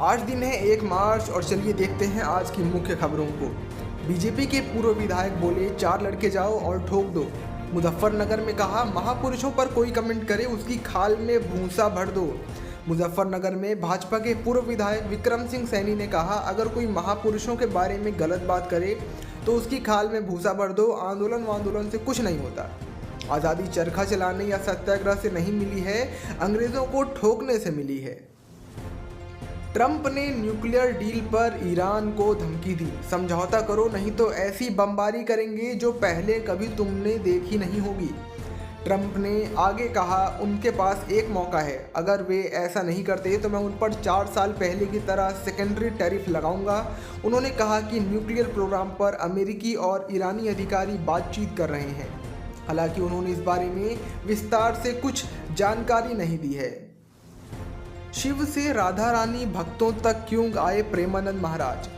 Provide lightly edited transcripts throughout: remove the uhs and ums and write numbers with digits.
आज दिन है 1 मार्च और चलिए देखते हैं आज की मुख्य खबरों को। बीजेपी के पूर्व विधायक बोले 4 लड़के जाओ और ठोक दो। मुजफ्फरनगर में कहा महापुरुषों पर कोई कमेंट करे उसकी खाल में भूसा भर दो। मुजफ्फरनगर में भाजपा के पूर्व विधायक विक्रम सिंह सैनी ने कहा अगर कोई महापुरुषों के बारे में गलत बात करे तो उसकी खाल में भूसा भर दो। आंदोलन से कुछ नहीं होता। आज़ादी चरखा चलाने या सत्याग्रह से नहीं मिली है, अंग्रेज़ों को ठोकने से मिली है। ट्रंप ने न्यूक्लियर डील पर ईरान को धमकी दी, समझौता करो नहीं तो ऐसी बमबारी करेंगे जो पहले कभी तुमने देखी नहीं होगी। ट्रंप ने आगे कहा उनके पास एक मौका है, अगर वे ऐसा नहीं करते तो मैं उन पर 4 साल पहले की तरह सेकेंडरी टैरिफ लगाऊंगा। उन्होंने कहा कि न्यूक्लियर प्रोग्राम पर अमेरिकी और ईरानी अधिकारी बातचीत कर रहे हैं। हालांकि उन्होंने इस बारे में विस्तार से कुछ जानकारी नहीं दी है। शिव से राधा रानी भक्तों तक क्यों आए प्रेमानंद महाराज?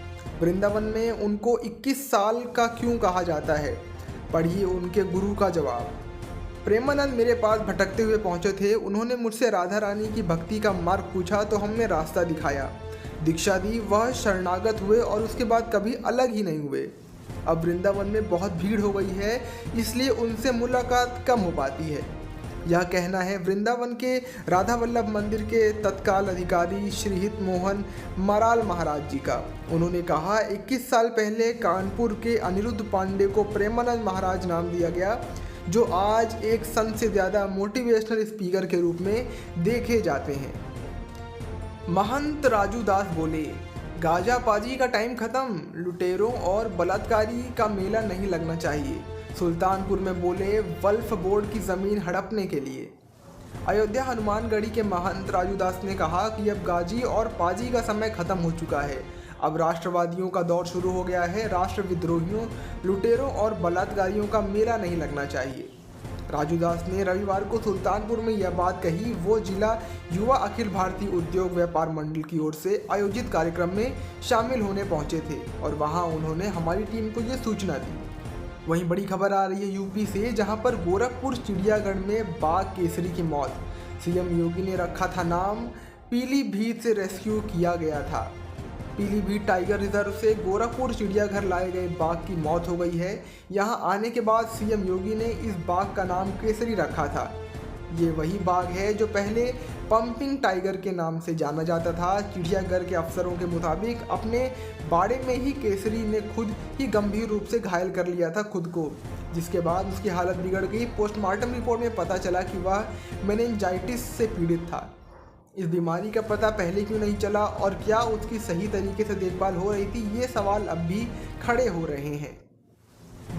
वृंदावन में उनको 21 साल का क्यों कहा जाता है? पढ़िए उनके गुरु का जवाब। प्रेमानंद मेरे पास भटकते हुए पहुंचे थे। उन्होंने मुझसे राधा रानी की भक्ति का मार्ग पूछा तो हमने रास्ता दिखाया, दीक्षा दी। वह शरणागत हुए और उसके बाद कभी अलग ही नहीं हुए। अब वृंदावन में बहुत भीड़ हो गई है, इसलिए उनसे मुलाकात कम हो पाती है। यह कहना है वृंदावन के राधा वल्लभ मंदिर के तत्काल अधिकारी श्रीहित मोहन मराल महाराज जी का। उन्होंने कहा 21 साल पहले कानपुर के अनिरुद्ध पांडे को प्रेमानंद महाराज नाम दिया गया, जो आज एक संत से ज़्यादा मोटिवेशनल स्पीकर के रूप में देखे जाते हैं। महंत राजू दास बोले गाजा पाजी का टाइम खत्म, लुटेरों और बलात्कारी का मेला नहीं लगना चाहिए। सुल्तानपुर में बोले वल्फ बोर्ड की ज़मीन हड़पने के लिए। अयोध्या हनुमानगढ़ी के महंत राजू दास ने कहा कि अब गाजी और पाजी का समय खत्म हो चुका है, अब राष्ट्रवादियों का दौर शुरू हो गया है। राष्ट्र विद्रोहियों, लुटेरों और बलात्कारियों का मेला नहीं लगना चाहिए। राजू दास ने रविवार को सुल्तानपुर में यह बात कही। वो जिला युवा अखिल भारतीय उद्योग व्यापार मंडल की ओर से आयोजित कार्यक्रम में शामिल होने पहुंचे थे और वहां उन्होंने हमारी टीम को ये सूचना दी। वहीं बड़ी खबर आ रही है यूपी से, जहां पर गोरखपुर चिड़ियाघर में बाघ केसरी की मौत। सीएम योगी ने रखा था नाम, पीलीभीत से रेस्क्यू किया गया था। पीलीभीत टाइगर रिजर्व से गोरखपुर चिड़ियाघर लाए गए बाघ की मौत हो गई है। यहां आने के बाद सीएम योगी ने इस बाघ का नाम केसरी रखा था। ये वही बाघ है जो पहले पंपिंग टाइगर के नाम से जाना जाता था। चिड़ियाघर के अफसरों के मुताबिक अपने बाड़े में ही केसरी ने खुद ही गंभीर रूप से घायल कर लिया था खुद को, जिसके बाद उसकी हालत बिगड़ गई। पोस्टमार्टम रिपोर्ट में पता चला कि वह मेनिंजाइटिस से पीड़ित था। इस बीमारी का पता पहले क्यों नहीं चला और क्या उसकी सही तरीके से देखभाल हो रही थी, ये सवाल अब भी खड़े हो रहे हैं।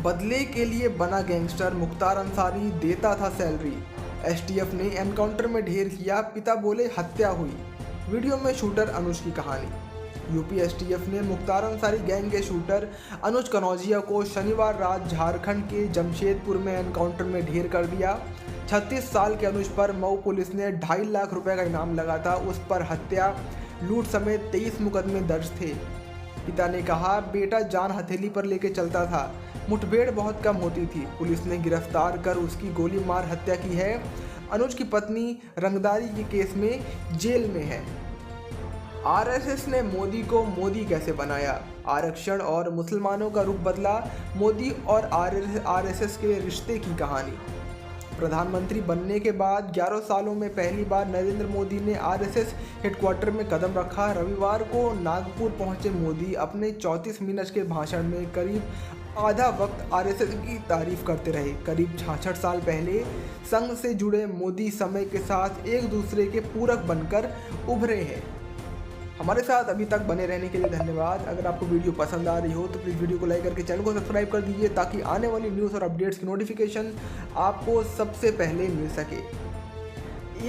बदले के लिए बना गैंगस्टर मुख्तार अंसारी देता था सैलरी। एसटीएफ ने एनकाउंटर में ढेर किया, पिता बोले हत्या हुई। वीडियो में शूटर अनुज की कहानी। यूपी एसटीएफ ने मुख्तार अंसारी गैंग के शूटर अनुज कनौजिया को शनिवार रात झारखंड के जमशेदपुर में एनकाउंटर में ढेर कर दिया। 36 साल के अनुज पर मऊ पुलिस ने 2.5 लाख रुपए का इनाम लगा था। उस पर हत्या, लूट समेत 23 मुकदमे दर्ज थे। पिता ने कहा बेटा जान हथेली पर लेके चलता था, मुठभेड़ बहुत कम होती थी। पुलिस ने गिरफ्तार कर उसकी गोली मार हत्या की है। अनुज की पत्नी रंगदारी के केस में जेल में है। आरएसएस ने मोदी को मोदी कैसे बनाया? आरक्षण और मुसलमानों का रुख बदला, मोदी और आरएसएस के रिश्ते की कहानी। प्रधानमंत्री बनने के बाद 11 सालों में पहली बार नरेंद्र मोदी ने आरएसएस हेडक्वार्टर में कदम रखा। रविवार को नागपुर पहुंचे मोदी अपने 34 मिनट के भाषण में करीब आधा वक्त आरएसएस की तारीफ करते रहे। करीब 66 साल पहले संघ से जुड़े मोदी समय के साथ एक दूसरे के पूरक बनकर उभरे हैं। हमारे साथ अभी तक बने रहने के लिए धन्यवाद। अगर आपको वीडियो पसंद आ रही हो तो प्लीज़ वीडियो को लाइक करके चैनल को सब्सक्राइब कर दीजिए ताकि आने वाली न्यूज़ और अपडेट्स की नोटिफिकेशन आपको सबसे पहले मिल सके।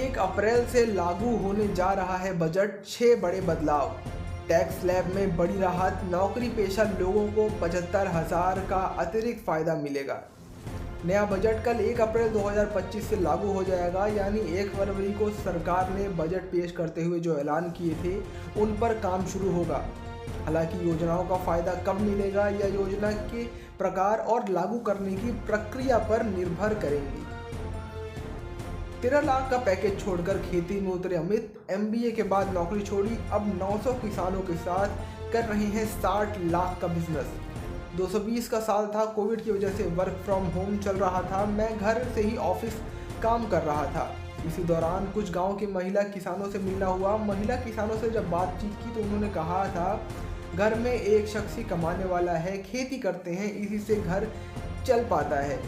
1 अप्रैल से लागू होने जा रहा है बजट, 6 बड़े बदलाव। टैक्स स्लैब में बड़ी राहत, नौकरी पेशा लोगों को 75,000 का अतिरिक्त फ़ायदा मिलेगा। नया बजट कल 1 अप्रैल 2025 से लागू हो जाएगा, यानी 1 फरवरी को सरकार ने बजट पेश करते हुए जो ऐलान किए थे उन पर काम शुरू होगा। हालांकि योजनाओं का फ़ायदा कब मिलेगा या योजना के प्रकार और लागू करने की प्रक्रिया पर निर्भर करेंगी। 13 लाख का पैकेज छोड़कर खेती में उतरे अमित। MBA के बाद नौकरी छोड़ी, अब 900 किसानों के साथ कर रहे हैं 60 लाख का बिजनेस। 220 का साल था, कोविड की वजह से वर्क फ्रॉम होम चल रहा था। मैं घर से ही ऑफिस काम कर रहा था। इसी दौरान कुछ गांव के महिला किसानों से मिलना हुआ। महिला किसानों से जब बातचीत की तो उन्होंने कहा था, घर में एक शख्स ही कमाने वाला है, खेती करते हैं, इसी से घर चल पाता है।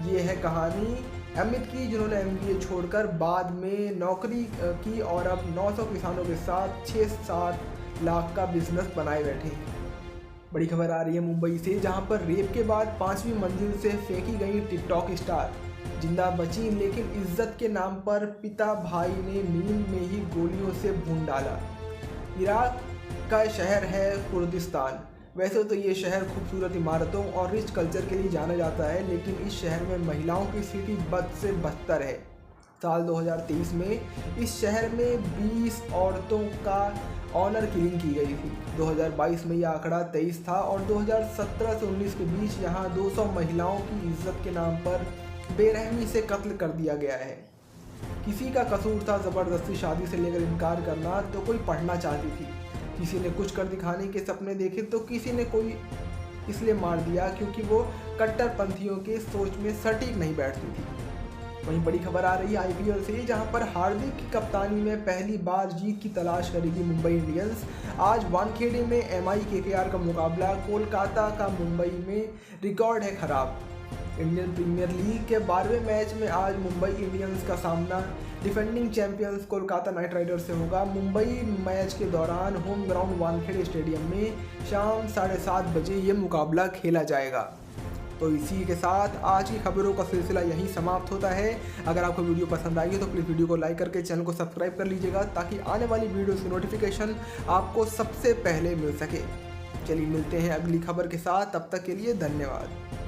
ये है कहानी अमित की, जिन्होंने MBA छोड़कर बाद में नौकरी की और अब 900 किसानों के साथ 6-7 लाख का बिजनेस बनाए बैठे हैं। बड़ी खबर आ रही है मुंबई से, जहां पर रेप के बाद 5वीं मंजिल से फेंकी गई टिकटॉक स्टार जिंदा बची, लेकिन इज्जत के नाम पर पिता भाई ने नींद में ही गोलियों से भून डाला। इराक का शहर है कुर्दिस्तान। वैसे तो ये शहर खूबसूरत इमारतों और रिच कल्चर के लिए जाना जाता है, लेकिन इस शहर में महिलाओं की स्थिति बद से बदतर है। साल 2023 में इस शहर में 20 औरतों का ऑनर किलिंग की गई थी। 2022 में यह आंकड़ा 23 था और 2017 से 19 के बीच यहाँ 200 महिलाओं की इज्जत के नाम पर बेरहमी से कत्ल कर दिया गया है। किसी का कसूर था ज़बरदस्ती शादी से लेकर इनकार करना, तो कोई पढ़ना चाहती थी। किसी ने कुछ कर दिखाने के सपने देखे तो किसी ने कोई इसलिए मार दिया क्योंकि वो कट्टरपंथियों के सोच में सटीक नहीं बैठती थी। वहीं बड़ी खबर आ रही है IPL से, जहां पर हार्दिक की कप्तानी में पहली बार जीत की तलाश करेगी मुंबई इंडियंस। आज वानखेड़े में MI KKR का मुकाबला। कोलकाता का मुंबई में रिकॉर्ड है खराब। इंडियन प्रीमियर लीग के 12वें मैच में आज मुंबई इंडियंस का सामना defending champions Kolkata night Riders से होगा। मुंबई मैच के दौरान होम ग्राउंड वानखेड़े स्टेडियम में शाम 7:30 बजे ये मुकाबला खेला जाएगा। तो इसी के साथ आज की खबरों का सिलसिला यहीं समाप्त होता है। अगर आपको वीडियो पसंद आई है तो प्लीज़ वीडियो को लाइक करके चैनल को सब्सक्राइब कर लीजिएगा, ताकि आने वाली वीडियोज़ की नोटिफिकेशन आपको सबसे पहले मिल सके। चलिए मिलते हैं अगली खबर के साथ, तब तक के लिए धन्यवाद।